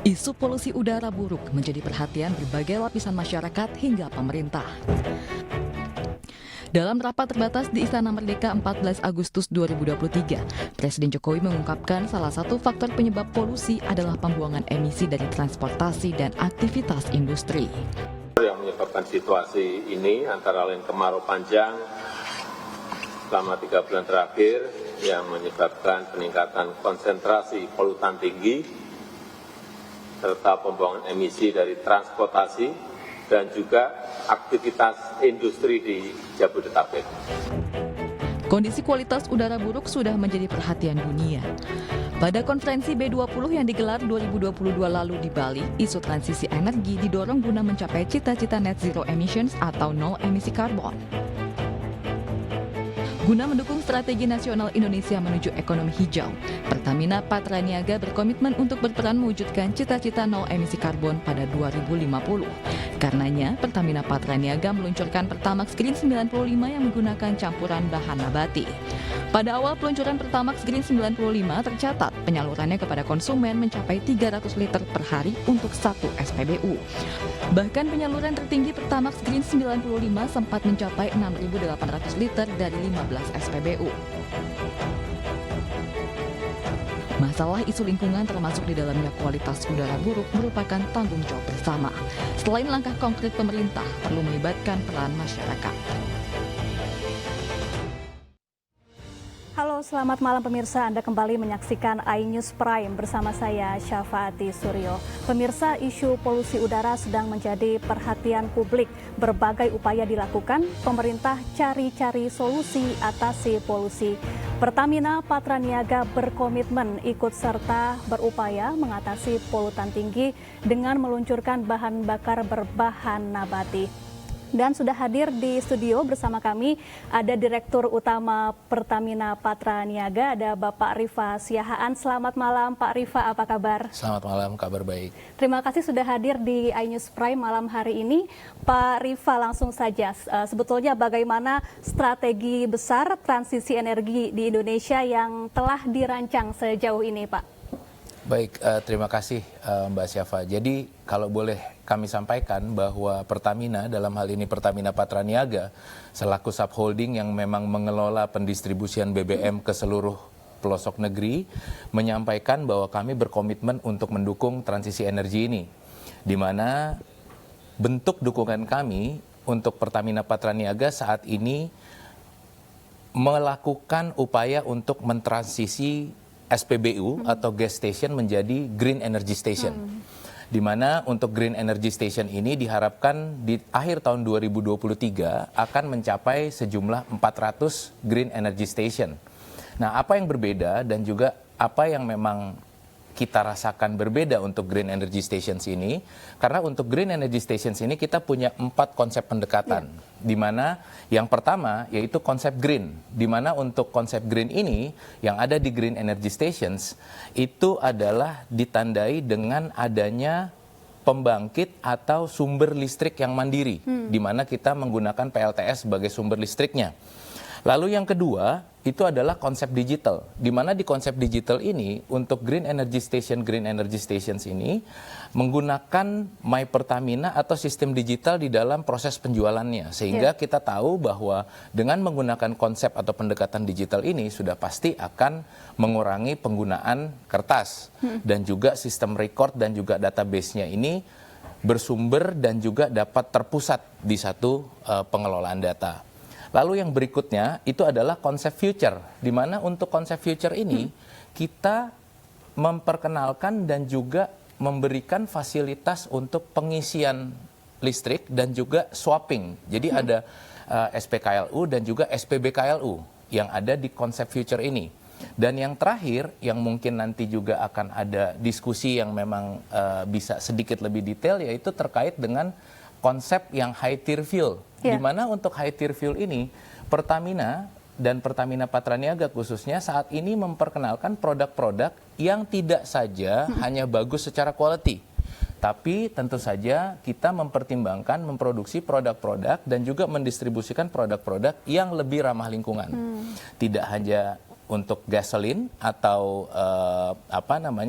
Isu polusi udara buruk menjadi perhatian berbagai lapisan masyarakat hingga pemerintah. Dalam rapat terbatas di Istana Merdeka 14 Agustus 2023, Presiden Jokowi mengungkapkan salah satu faktor penyebab polusi adalah pembuangan emisi dari transportasi dan aktivitas industri. Yang menyebabkan situasi ini antara lain kemarau panjang selama 3 bulan terakhir yang menyebabkan peningkatan konsentrasi polutan tinggi serta pembuangan emisi dari transportasi dan juga aktivitas industri di Jabodetabek. Kondisi kualitas udara buruk sudah menjadi perhatian dunia. Pada konferensi B20 yang digelar 2022 lalu di Bali, isu transisi energi didorong guna mencapai cita-cita net zero emissions atau nol emisi karbon. Guna mendukung strategi nasional Indonesia menuju ekonomi hijau, Pertamina Patraniaga berkomitmen untuk berperan mewujudkan cita-cita nol emisi karbon pada 2050. Karenanya, Pertamina Patraniaga meluncurkan Pertamax Green 95 yang menggunakan campuran bahan nabati. Pada awal peluncuran Pertamax Green 95 tercatat penyalurannya kepada konsumen mencapai 300 liter per hari untuk 1 SPBU. Bahkan penyaluran tertinggi Pertamax Green 95 sempat mencapai 6.800 liter dari 15 SPBU. Masalah isu lingkungan termasuk di dalamnya kualitas udara buruk merupakan tanggung jawab bersama. Selain langkah konkret pemerintah, perlu melibatkan peran masyarakat. Halo, selamat malam pemirsa. Anda kembali menyaksikan iNews Prime bersama saya Syafaati Suryo. Pemirsa, isu polusi udara sedang menjadi perhatian publik. Berbagai upaya dilakukan, pemerintah cari-cari solusi atasi polusi. Pertamina Patraniaga berkomitmen ikut serta berupaya mengatasi polutan tinggi dengan meluncurkan bahan bakar berbahan nabati. Dan sudah hadir di studio bersama kami ada Direktur Utama Pertamina Patraniaga, ada Bapak Rifa Siahaan. Selamat malam Pak Rifa, apa kabar? Selamat malam, kabar baik. Terima kasih sudah hadir di iNews Prime malam hari ini. Pak Rifa, langsung saja, sebetulnya bagaimana strategi besar transisi energi di Indonesia yang telah dirancang sejauh ini, Pak? Baik, terima kasih Mbak Syafa. Jadi kalau boleh kami sampaikan bahwa Pertamina, dalam hal ini Pertamina Patraniaga, selaku subholding yang memang mengelola pendistribusian BBM ke seluruh pelosok negeri, menyampaikan bahwa kami berkomitmen untuk mendukung transisi energi ini, di mana bentuk dukungan kami untuk Pertamina Patraniaga saat ini melakukan upaya untuk mentransisi SPBU atau gas station menjadi green energy station. Di mana untuk green energy station ini diharapkan di akhir tahun 2023 akan mencapai sejumlah 400 green energy station. Nah, apa yang berbeda dan juga apa yang memang kita rasakan berbeda untuk green energy stations ini, karena untuk green energy stations ini kita punya 4 konsep pendekatan, di mana yang pertama yaitu konsep green, di mana untuk konsep green ini yang ada di green energy stations itu adalah ditandai dengan adanya pembangkit atau sumber listrik yang mandiri, di mana kita menggunakan PLTS sebagai sumber listriknya. Lalu yang kedua, itu adalah konsep digital, di mana di konsep digital ini, untuk green energy stations ini, menggunakan My Pertamina atau sistem digital di dalam proses penjualannya. Sehingga kita tahu bahwa dengan menggunakan konsep atau pendekatan digital ini, sudah pasti akan mengurangi penggunaan kertas. Dan juga sistem record dan juga database-nya ini bersumber dan juga dapat terpusat di satu pengelolaan data. Lalu yang berikutnya itu adalah konsep future, di mana untuk konsep future ini kita memperkenalkan dan juga memberikan fasilitas untuk pengisian listrik dan juga swapping. Jadi ada SPKLU dan juga SPBKLU yang ada di konsep future ini. Dan yang terakhir, yang mungkin nanti juga akan ada diskusi yang memang bisa sedikit lebih detail, yaitu terkait dengan konsep yang high tier fuel. Di mana untuk high tier fuel ini, Pertamina dan Pertamina Patraniaga khususnya saat ini memperkenalkan produk-produk yang tidak saja hanya bagus secara quality, tapi tentu saja kita mempertimbangkan memproduksi produk-produk dan juga mendistribusikan produk-produk yang lebih ramah lingkungan. Tidak hanya untuk gasolin atau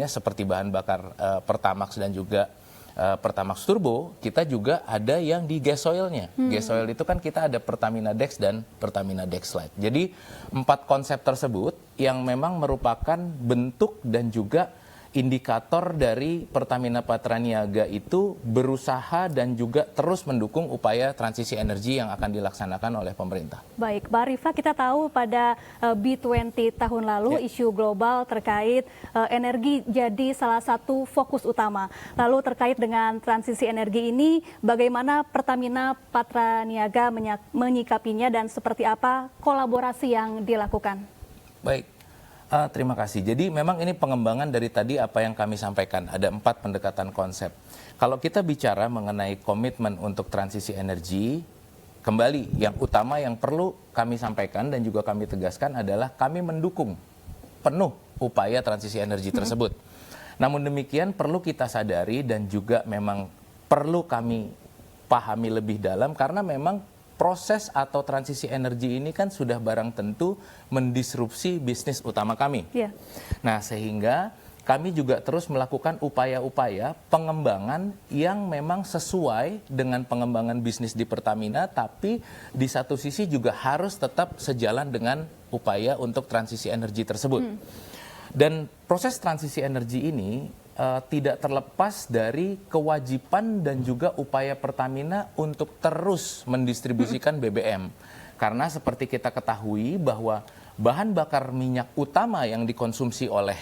seperti bahan bakar Pertamax dan juga Pertamax Turbo, kita juga ada yang di gas oilnya. Gas oil itu kan kita ada Pertamina Dex dan Pertamina Dex Lite. Jadi 4 konsep tersebut yang memang merupakan bentuk dan juga indikator dari Pertamina Patraniaga itu berusaha dan juga terus mendukung upaya transisi energi yang akan dilaksanakan oleh pemerintah. Baik, Mbak Rifa, kita tahu pada B20 tahun lalu isu global terkait energi jadi salah satu fokus utama. Lalu terkait dengan transisi energi ini, bagaimana Pertamina Patraniaga menyikapinya dan seperti apa kolaborasi yang dilakukan? Baik. Terima kasih. Jadi memang ini pengembangan dari tadi apa yang kami sampaikan. Ada 4 pendekatan konsep. Kalau kita bicara mengenai komitmen untuk transisi energi, kembali yang utama yang perlu kami sampaikan dan juga kami tegaskan adalah kami mendukung penuh upaya transisi energi tersebut. Namun demikian perlu kita sadari dan juga memang perlu kami pahami lebih dalam karena memang proses atau transisi energi ini kan sudah barang tentu mendisrupsi bisnis utama kami. Yeah. Nah, sehingga kami juga terus melakukan upaya-upaya pengembangan yang memang sesuai dengan pengembangan bisnis di Pertamina, tapi di satu sisi juga harus tetap sejalan dengan upaya untuk transisi energi tersebut. Dan proses transisi energi ini tidak terlepas dari kewajiban dan juga upaya Pertamina untuk terus mendistribusikan BBM. Karena seperti kita ketahui bahwa bahan bakar minyak utama yang dikonsumsi oleh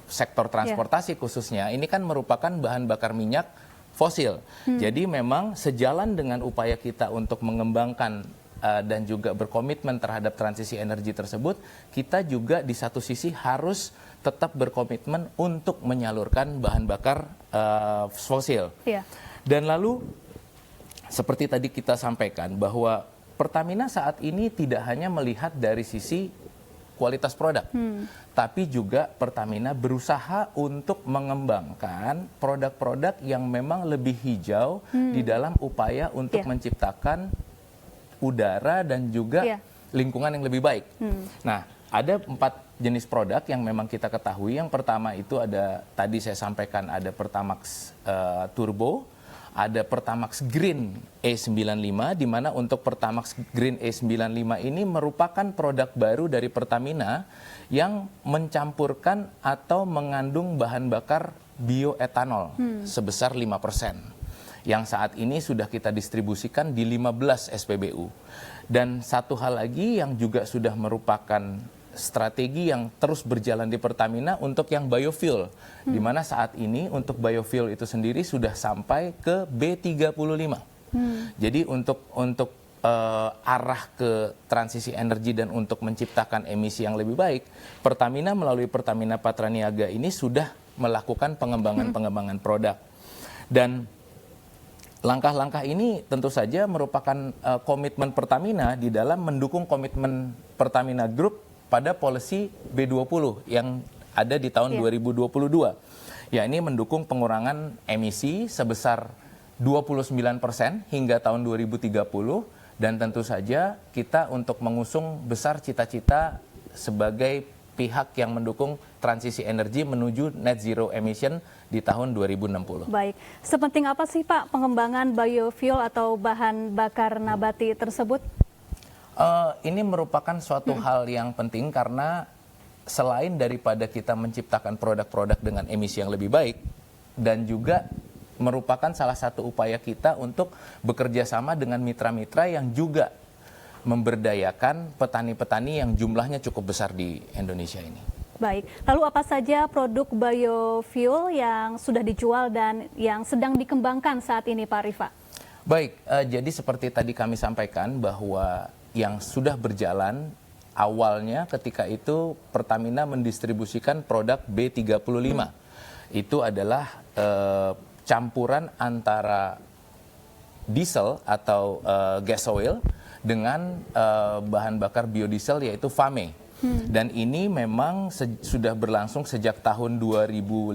sektor transportasi khususnya, ini kan merupakan bahan bakar minyak fosil. Jadi memang sejalan dengan upaya kita untuk mengembangkan dan juga berkomitmen terhadap transisi energi tersebut, kita juga di satu sisi harus tetap berkomitmen untuk menyalurkan bahan bakar fosil. Yeah. Dan lalu seperti tadi kita sampaikan bahwa Pertamina saat ini tidak hanya melihat dari sisi kualitas produk, tapi juga Pertamina berusaha untuk mengembangkan produk-produk yang memang lebih hijau di dalam upaya untuk menciptakan udara dan juga lingkungan yang lebih baik. Nah, ada 4 jenis produk yang memang kita ketahui. Yang pertama itu ada, tadi saya sampaikan, ada Pertamax Turbo, ada Pertamax Green E95, di mana untuk Pertamax Green E95 ini merupakan produk baru dari Pertamina yang mencampurkan atau mengandung bahan bakar bioetanol sebesar 5%. Yang saat ini sudah kita distribusikan di 15 SPBU. Dan satu hal lagi yang juga sudah merupakan strategi yang terus berjalan di Pertamina untuk yang biofuel. Di mana saat ini untuk biofuel itu sendiri sudah sampai ke B35. Jadi untuk arah ke transisi energi dan untuk menciptakan emisi yang lebih baik, Pertamina melalui Pertamina Patraniaga ini sudah melakukan pengembangan produk. Dan langkah-langkah ini tentu saja merupakan komitmen Pertamina di dalam mendukung komitmen Pertamina Group pada policy B20 yang ada di tahun 2022. Ya, ini mendukung pengurangan emisi sebesar 29% hingga tahun 2030 dan tentu saja kita untuk mengusung besar cita-cita sebagai pihak yang mendukung transisi energi menuju net zero emission di tahun 2060. Baik, sepenting apa sih Pak pengembangan biofuel atau bahan bakar nabati tersebut? Ini merupakan suatu hal yang penting karena selain daripada kita menciptakan produk-produk dengan emisi yang lebih baik dan juga merupakan salah satu upaya kita untuk bekerja sama dengan mitra-mitra yang juga memberdayakan petani-petani yang jumlahnya cukup besar di Indonesia ini. Baik, lalu apa saja produk biofuel yang sudah dijual dan yang sedang dikembangkan saat ini Pak Rifa? Baik, jadi seperti tadi kami sampaikan bahwa yang sudah berjalan awalnya ketika itu Pertamina mendistribusikan produk B35. Itu adalah campuran antara diesel atau gas oil dengan bahan bakar biodiesel yaitu FAME. Dan ini memang sudah berlangsung sejak tahun 2015,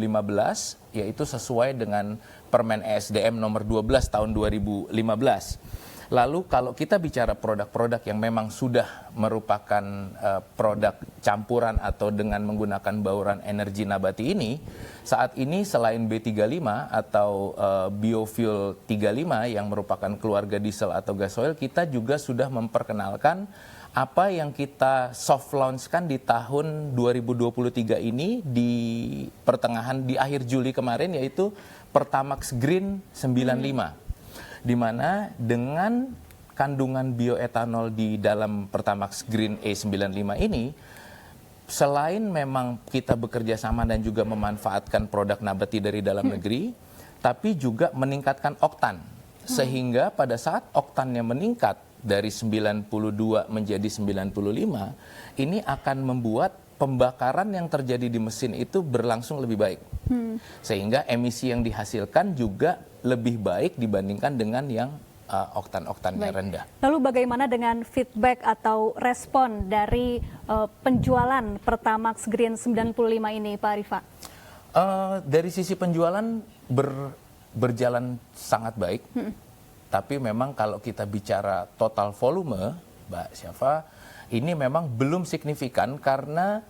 yaitu sesuai dengan Permen ESDM nomor 12 tahun 2015. Lalu kalau kita bicara produk-produk yang memang sudah merupakan produk campuran atau dengan menggunakan bauran energi nabati ini, saat ini selain B35 atau biofuel 35 yang merupakan keluarga diesel atau gasoil, kita juga sudah memperkenalkan apa yang kita soft launch-kan di tahun 2023 ini di pertengahan, di akhir Juli kemarin, yaitu Pertamax Green 95. Di mana dengan kandungan bioetanol di dalam Pertamax Green E95 ini, selain memang kita bekerja sama dan juga memanfaatkan produk nabati dari dalam negeri, tapi juga meningkatkan oktan. Sehingga pada saat oktannya meningkat dari 92 menjadi 95, ini akan membuat pembakaran yang terjadi di mesin itu berlangsung lebih baik. Sehingga emisi yang dihasilkan juga lebih baik dibandingkan dengan yang oktan-oktannya rendah. Lalu bagaimana dengan feedback atau respon dari penjualan Pertamax Green 95 ini, Pak Rifa? Dari sisi penjualan berjalan sangat baik. Tapi memang kalau kita bicara total volume, Mbak Syafa, ini memang belum signifikan karena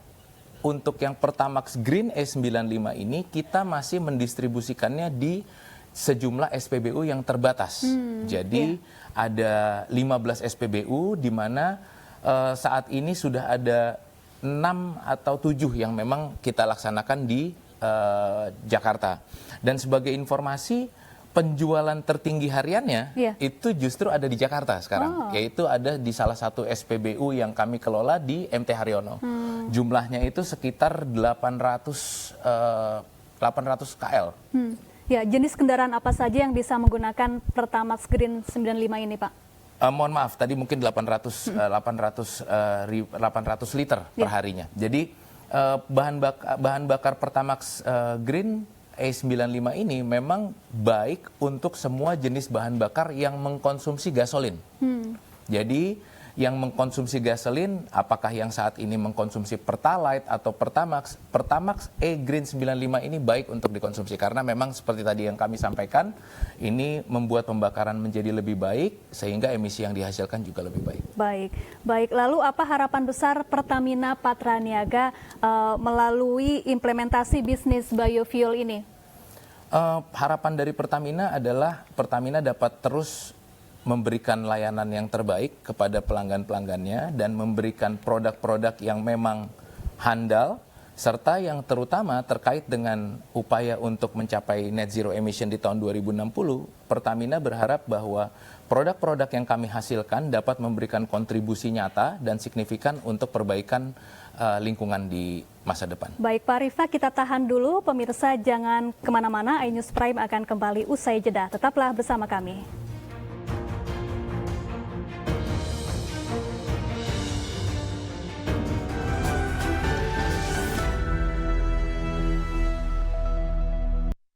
untuk yang Pertamax Green E95 ini kita masih mendistribusikannya di sejumlah SPBU yang terbatas. Jadi ada 15 SPBU di mana saat ini sudah ada 6 atau 7 yang memang kita laksanakan di Jakarta. Dan sebagai informasi, penjualan tertinggi hariannya itu justru ada di Jakarta sekarang, yaitu ada di salah satu SPBU yang kami kelola di MT Haryono. Jumlahnya itu sekitar 800 KL. Ya, jenis kendaraan apa saja yang bisa menggunakan Pertamax Green 95 ini, Pak? Mohon maaf, tadi mungkin 800 liter per harinya. Jadi bahan bakar Pertamax Green E95 ini memang baik untuk semua jenis bahan bakar yang mengkonsumsi gasolin. Jadi yang mengkonsumsi gasolin, apakah yang saat ini mengkonsumsi Pertalite atau Pertamax, Pertamax E-Green 95 ini baik untuk dikonsumsi. Karena memang seperti tadi yang kami sampaikan, ini membuat pembakaran menjadi lebih baik, sehingga emisi yang dihasilkan juga lebih baik. Baik. Lalu apa harapan besar Pertamina Patraniaga melalui implementasi bisnis biofuel ini? Harapan dari Pertamina adalah Pertamina dapat terus memberikan layanan yang terbaik kepada pelanggan-pelanggannya dan memberikan produk-produk yang memang handal, serta yang terutama terkait dengan upaya untuk mencapai net zero emission di tahun 2060, Pertamina berharap bahwa produk-produk yang kami hasilkan dapat memberikan kontribusi nyata dan signifikan untuk perbaikan lingkungan di masa depan. Baik, Pak Rifa, kita tahan dulu. Pemirsa jangan kemana-mana, iNews Prime akan kembali usai jeda. Tetaplah bersama kami.